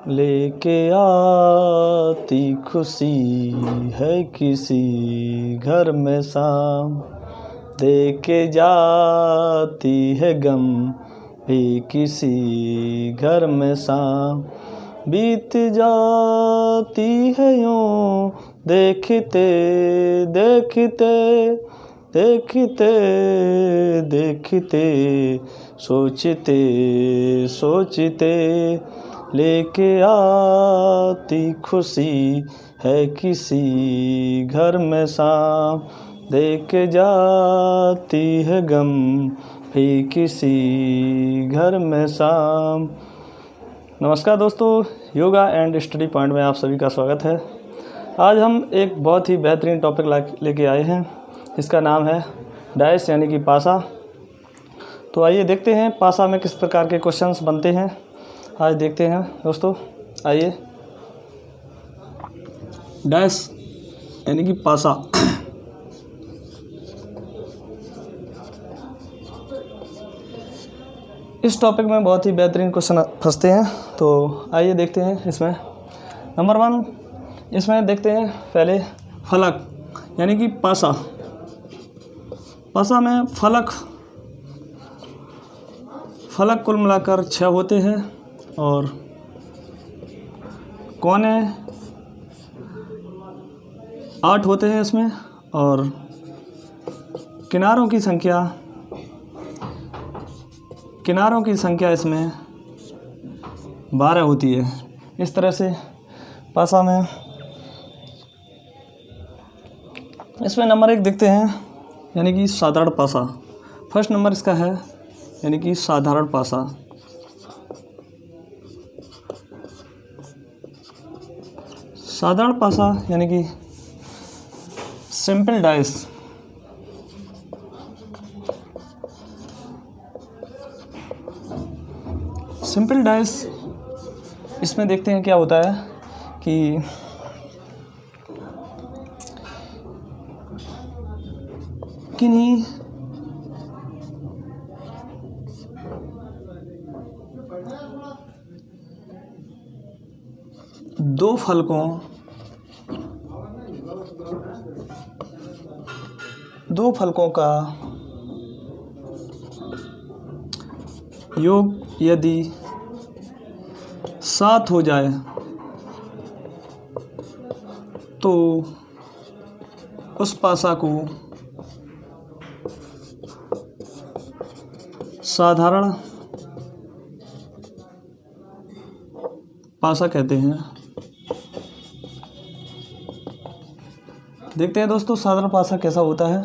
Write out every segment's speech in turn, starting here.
लेके आती खुशी है किसी घर में शाम, देके जाती है गम भी किसी घर में शाम। बीत जाती है यूं देखते देखते देखते देखते, सोचते सोचते, लेके आती खुशी है किसी घर में शाम, देके जाती है गम भी किसी घर में शाम। नमस्कार दोस्तों, योगा एंड स्टडी पॉइंट में आप सभी का स्वागत है। आज हम एक बहुत ही बेहतरीन टॉपिक लेके आए हैं। इसका नाम है डाइस यानी कि पासा। तो आइए देखते हैं पासा में किस प्रकार के क्वेश्चंस बनते हैं। आज देखते हैं दोस्तों, आइए। डाइस यानी कि पासा। इस टॉपिक में बहुत ही बेहतरीन क्वेश्चन फंसते हैं। तो आइए देखते हैं। इसमें नंबर 1 इसमें देखते हैं पहले फलक यानी कि पासा। पासा में फलक कुल मिलाकर 6 होते हैं और कोने 8 होते हैं इसमें, और किनारों की संख्या इसमें 12 होती है। इस तरह से पासा में इसमें नंबर 1 देखते हैं यानी कि साधारण पासा। फर्स्ट नंबर इसका है यानी कि साधारण पासा। साधारण पासा यानी कि सिंपल डाइस। सिंपल डाइस इसमें देखते हैं क्या होता है कि किन्हीं दो फलकों का योग यदि 7 हो जाए तो उस पासा को साधारण पासा कहते हैं। देखते हैं दोस्तों साधारण पासा कैसा होता है।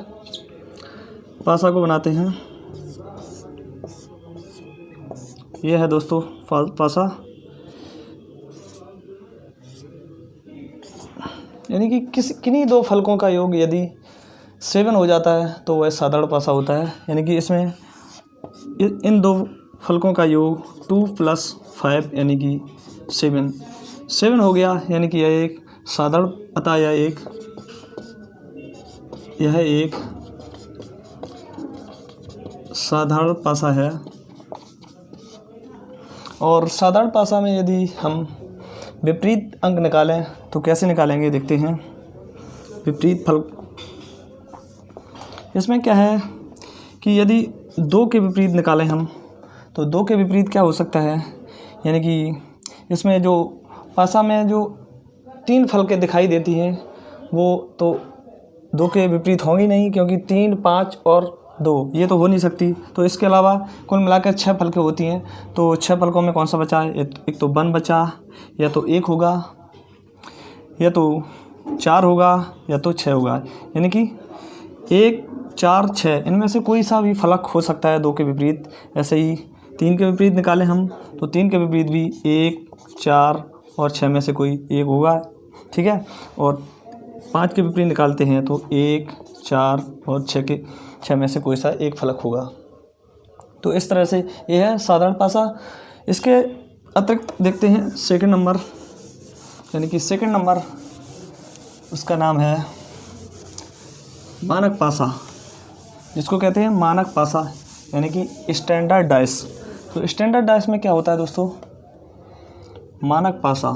पासा को बनाते हैं। यह है दोस्तों पासा, यानी कि किन्हीं दो फलकों का योग यदि 7 हो जाता है तो वह साधारण पासा होता है। यानी कि इसमें इन दो फलकों का योग 2 + 5 यानी कि 7 हो गया। यानी कि यह एक साधारण, अतः यह एक साधारण पासा है। और साधारण पासा में यदि हम विपरीत अंक निकालें तो कैसे निकालेंगे देखते हैं। विपरीत फलक इसमें क्या है कि यदि 2 के विपरीत निकालें हम तो 2 के विपरीत क्या हो सकता है। यानी कि इसमें जो पासा में जो 3 फलकें दिखाई देती हैं वो तो 2 के विपरीत होंगी नहीं, क्योंकि 3, 5 और 2 ये तो हो नहीं सकती। तो इसके अलावा कुल मिलाकर 6 फलकें होती हैं। तो 6 फलकों में कौन सा बचा है? एक तो 1 बचा, या तो 1 होगा, या तो 4 होगा, या तो 6 होगा। यानी कि 1, 4, 6 इनमें से कोई सा भी फलक हो सकता है 2 के विपरीत। ऐसे ही 3 के विपरीत निकालें हम तो 3 के विपरीत भी 1, 4 और 6 में से कोई एक होगा, ठीक है। और 5 के विपरीत निकालते हैं तो 1, 4 और 6 में से कोई सा एक फलक होगा। तो इस तरह से यह है साधारण पासा। इसके अतिरिक्त देखते हैं सेकंड नंबर, यानी कि सेकंड नंबर उसका नाम है मानक पासा, जिसको कहते हैं मानक पासा यानी कि स्टैंडर्ड डाइस। तो स्टैंडर्ड डाइस में क्या होता है दोस्तों, मानक पासा,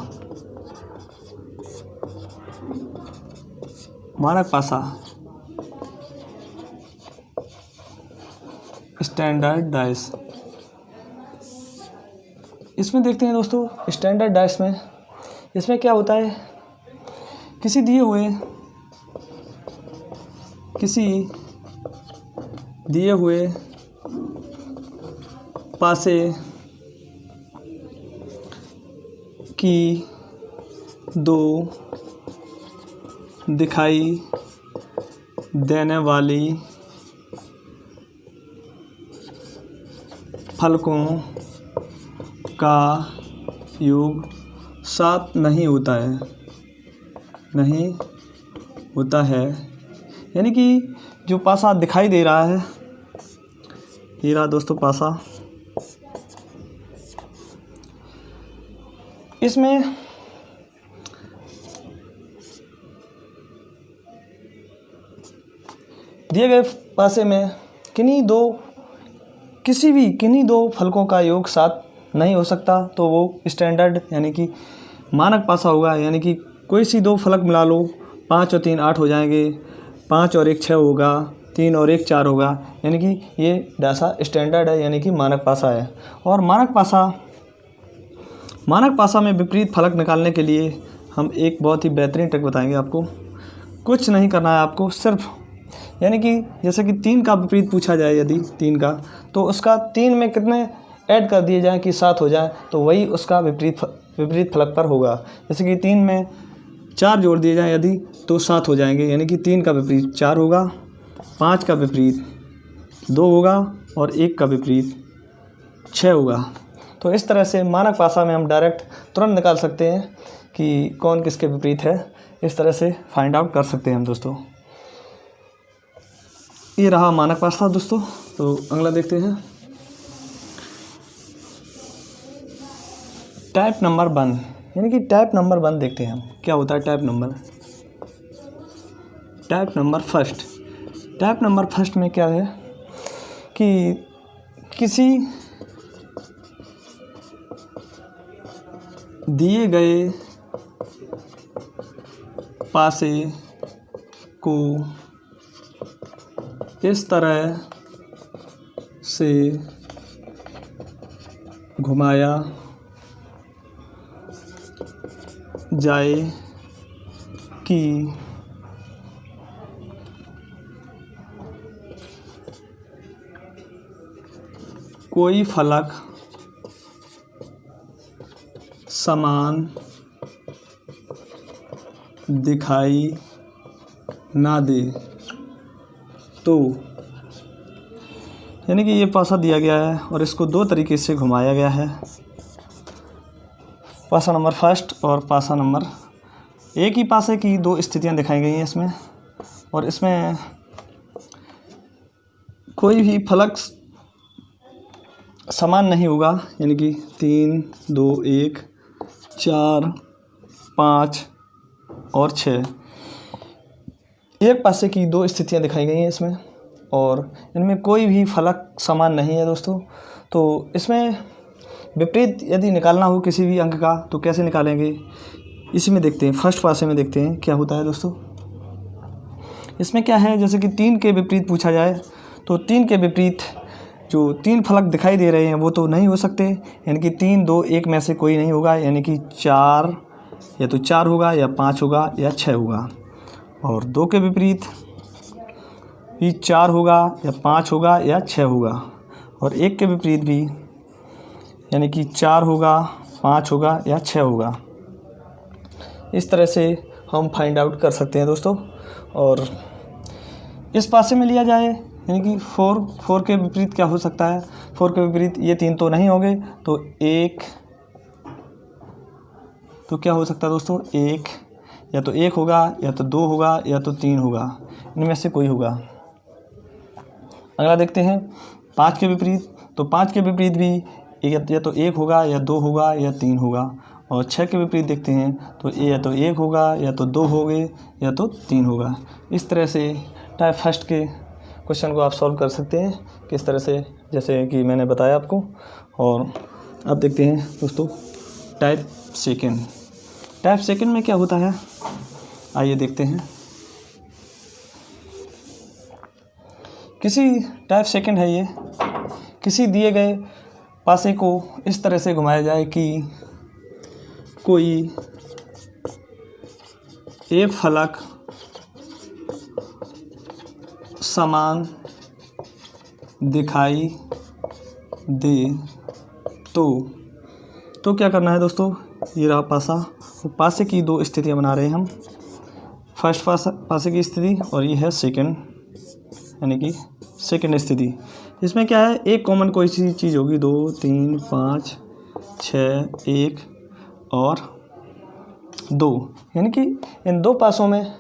मानक पासा, स्टैंडर्ड डाइस। इसमें देखते हैं दोस्तों स्टैंडर्ड डाइस में, इसमें क्या होता है, किसी दिए हुए पासे की दो दिखाई देने वाली फलकों का योग 7 नहीं होता है, यानी कि जो पासा दिखाई दे रहा है, ये रहा दोस्तों पासा, इसमें दिए गए पासे में किन्हीं दो फलकों का योग 7 नहीं हो सकता, तो वो स्टैंडर्ड यानी कि मानक पासा होगा। यानी कि कोई सी 2 फलक मिला लो, 5 और 3 8 हो जाएंगे, 5 और 1 6 होगा, 3 और 1 4 होगा, यानी कि ये डासा स्टैंडर्ड है, यानी कि मानक पासा है। और मानक पासा में विपरीत फलक निकालने के लिए हम एक बहुत ही बेहतरीन ट्रिक बताएंगे आपको। कुछ नहीं करना है आपको, सिर्फ यानी कि जैसे कि 3 का विपरीत पूछा जाए, यदि 3 का, तो उसका 3 में कितने ऐड कर दिए जाएं कि 7 हो जाए, तो वही उसका विपरीत फलक पर होगा। जैसे कि 3 में 4 जोड़ दिए जाएं यदि, तो 7 हो जाएंगे, यानी कि 3 का विपरीत 4 होगा, 5 का विपरीत 2 होगा और 1 का विपरीत 6 होगा। तो इस तरह से मानक पासा में हम डायरेक्ट तुरंत निकाल सकते हैं कि कौन किसके विपरीत है, इस तरह से फाइंड आउट कर सकते हैं हम दोस्तों। ये रहा मानक पासा दोस्तों। तो अगला देखते हैं टाइप नंबर 1, यानी कि टाइप नंबर 1 देखते हैं हम क्या होता है। टाइप नंबर फर्स्ट में क्या है कि किसी दिए गए पासे को इस तरह से घुमाया जाए कि कोई फलक समान दिखाई ना दे। तो यानी कि ये पासा दिया गया है और इसको 2 तरीके से घुमाया गया है, पासा नंबर फर्स्ट और पासा नंबर। एक ही पासे की 2 स्थितियां दिखाई गई हैं इसमें, और इसमें कोई भी फलक समान नहीं होगा, यानी कि 3 2 1 4 5 और 6, एक पासे की 2 स्थितियां दिखाई गई हैं इसमें, और इनमें कोई भी फलक समान नहीं है दोस्तों। तो इसमें विपरीत यदि निकालना हो किसी भी अंक का, तो कैसे निकालेंगे, इसी में देखते हैं। फर्स्ट पासे में देखते हैं क्या होता है दोस्तों। इसमें क्या है, जैसे कि 3 के विपरीत पूछा जाए, तो 3 के विपरीत जो 3 फलक दिखाई दे रहे हैं वो तो नहीं हो सकते, यानी कि 3 2 1 में से कोई नहीं होगा, यानी कि 4 या तो 4 होगा या 5 होगा या 6 होगा। और 2 के विपरीत भी 4 होगा या 5 होगा या 6 होगा, और 1 के विपरीत भी यानी कि 4 होगा 5 होगा या 6 होगा। इस तरह से हम फाइंड आउट कर सकते हैं दोस्तों। और इस पासे में लिया जाए, यानी कि 4 के विपरीत क्या हो सकता है, 4 के विपरीत ये 3 तो नहीं होंगे, तो 1 तो क्या हो सकता है दोस्तों, 1 या तो 1 होगा या तो 2 होगा या तो 3 होगा, इनमें से कोई होगा। अगला देखते हैं 5 के विपरीत, तो 5 के विपरीत भी या तो 1 होगा या 2 होगा या 3 होगा। और 6 के विपरीत देखते हैं, तो या तो 1 होगा या तो 2 होंगे या तो 3 होगा। इस तरह से टाइप फर्स्ट के क्वेश्चन को आप सॉल्व कर सकते हैं, किस तरह से, जैसे कि मैंने बताया आपको। और अब देखते हैं दोस्तों टाइप सेकंड। टाइप सेकंड में क्या होता है, आइए देखते हैं। किसी टाइप सेकंड है ये, किसी दिए गए पासे को इस तरह से घुमाया जाए कि कोई एक फलक समान दिखाई दे तो क्या करना है दोस्तों, ये रहा पासा, तो पासे की दो स्थितियां बना रहे हैं हम। फर्स्ट पासे की स्थिति और ये है सेकंड, यानी कि सेकंड स्थिति। इसमें क्या है, एक कॉमन कोई सी चीज़ होगी, 2 3 5 6 1 और 2, यानी कि इन दो पासों में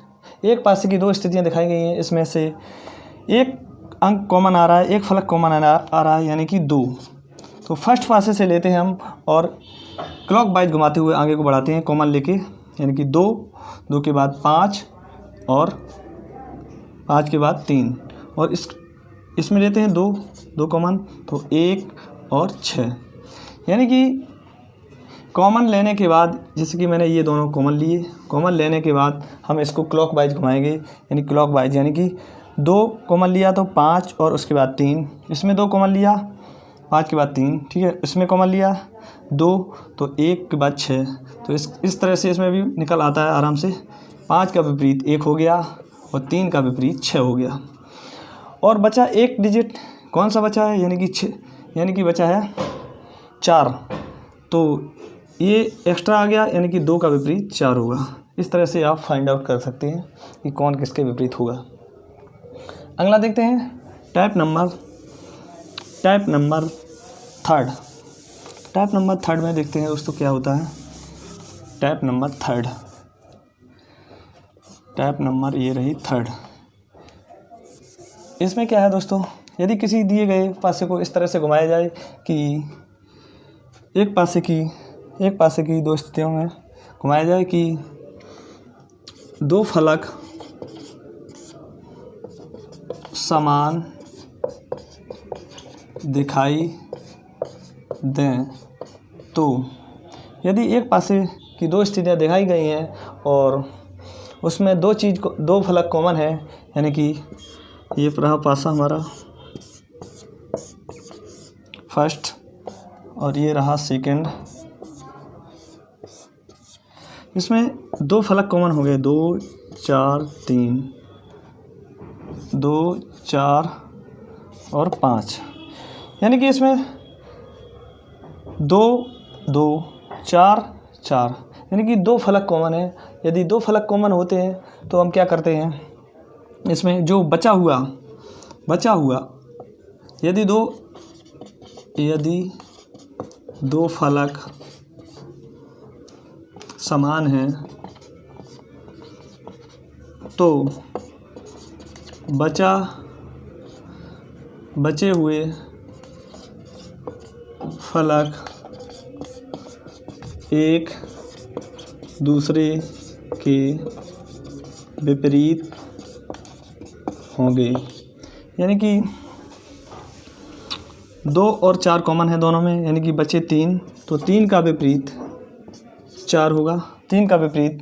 एक पासे की दो स्थितियां दिखाई गई हैं। इसमें से एक अंक कॉमन आ रहा है, एक फलक कॉमन आ रहा है, यानी कि 2। तो फर्स्ट पासे से लेते हैं हम और क्लॉक वाइज घुमाते हुए आगे को बढ़ाते हैं कॉमन लेके, यानी कि 2 के बाद 5 और 5 के बाद 3, और इसमें लेते हैं 2 कॉमन, तो 1 और 6, यानी कि कॉमन लेने के बाद, जैसे कि मैंने ये दोनों कॉमन लिए, कॉमन लेने के बाद हम इसको क्लॉक वाइज घुमाएंगे, यानी क्लॉक वाइज, यानी कि 2 कॉमन लिया तो 5 और उसके बाद 3, इसमें 2 कॉमन लिया 5 के बाद 3, ठीक है, इसमें कॉमन लिया 2 तो 1 के बाद 6, तो इस तरह से इसमें भी निकल आता है आराम से। 5 का विपरीत 1 हो गया और 3 का विपरीत 6 हो गया, और बचा एक डिजिट, कौन सा बचा है, यानी कि 6, यानी कि बचा है 4, तो ये एक्स्ट्रा आ गया, यानी कि 2 का विपरीत 4 होगा। इस तरह से आप फाइंड आउट कर सकते हैं कि कौन किसके विपरीत होगा। अगला देखते हैं type number third. Type number third में देखते हैं दोस्तों क्या होता है। Type number third, type number ये रही थर्ड। इसमें क्या है दोस्तों, यदि किसी दिए गए पासे को इस तरह से घुमाया जाए कि एक पासे की दो स्थितियों में घुमाया जाए कि 2 फलक समान दिखाई दें, तो यदि एक पासे की 2 स्थितियां दिखाई गई हैं और उसमें 2 फलक कॉमन है, यानी कि ये रहा पासा हमारा फर्स्ट और ये रहा सेकंड, इसमें 2 फलक कॉमन हो गए, 2 4 3, 2 4 और 5, यानी कि इसमें 2 2 4 4, यानी कि 2 फलक कॉमन है। यदि 2 फलक कॉमन होते हैं तो हम क्या करते हैं, इसमें जो बचा हुआ यदि दो फलक समान हैं तो बचे हुए फलक एक दूसरे के विपरीत होंगे, यानी कि 2 और 4 कॉमन है दोनों में, यानी कि बचे 3, तो 3 का विपरीत 4 होगा, 3 का विपरीत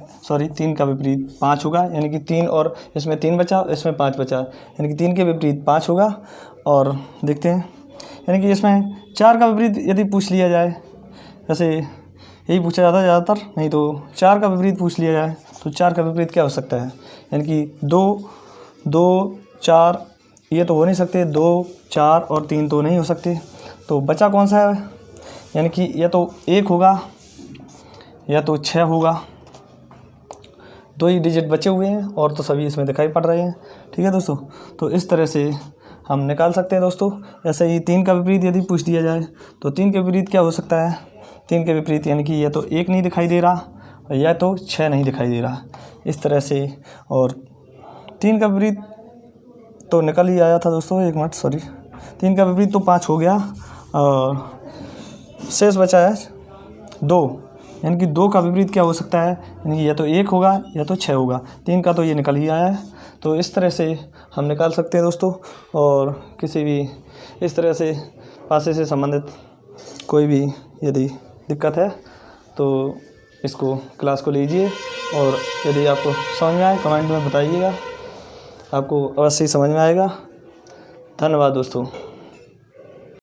5 होगा, यानी कि 3 और इसमें 3 बचा, इसमें 5 बचा, यानी कि 3 के विपरीत 5 होगा। और देखते हैं, यानी कि इसमें 4 का विपरीत यदि पूछ लिया जाए, जैसे यही पूछा जाता है ज़्यादातर, नहीं तो 4 का विपरीत पूछ लिया जाए तो 4 का विपरीत क्या हो सकता है, यानी कि 2 4 ये तो हो नहीं सकते, 2 4 और 3 तो नहीं हो सकते, तो बचा कौन सा है, यानी कि या तो 1 होगा या तो 6 होगा। 2 ही डिजिट बचे हुए हैं और तो सभी इसमें दिखाई पड़ रहे हैं, ठीक है दोस्तों। तो इस तरह से हम निकाल सकते हैं दोस्तों। ऐसे ही 3 का विपरीत यदि पूछ दिया जाए तो 3 के विपरीत क्या हो सकता है, 3 के विपरीत यानी कि या तो 1 नहीं दिखाई दे रहा या तो 6 नहीं दिखाई दे रहा, इस तरह से। और 3 का विपरीत तो निकल ही आया था दोस्तों, 1 मिनट सॉरी, 3 का विपरीत तो 5 हो गया और शेष बचा है 2, यानी कि 2 का विपरीत क्या हो सकता है, यानी कि या तो 1 होगा या तो 6 होगा, 3 का तो ये निकल ही आया है। तो इस तरह से हम निकाल सकते हैं दोस्तों। और किसी भी इस तरह से पासे से संबंधित कोई भी यदि दिक्कत है तो इसको क्लास को लीजिए और यदि आपको समझ में आए कमेंट में बताइएगा, आपको अवश्य ही समझ में आएगा। धन्यवाद दोस्तों।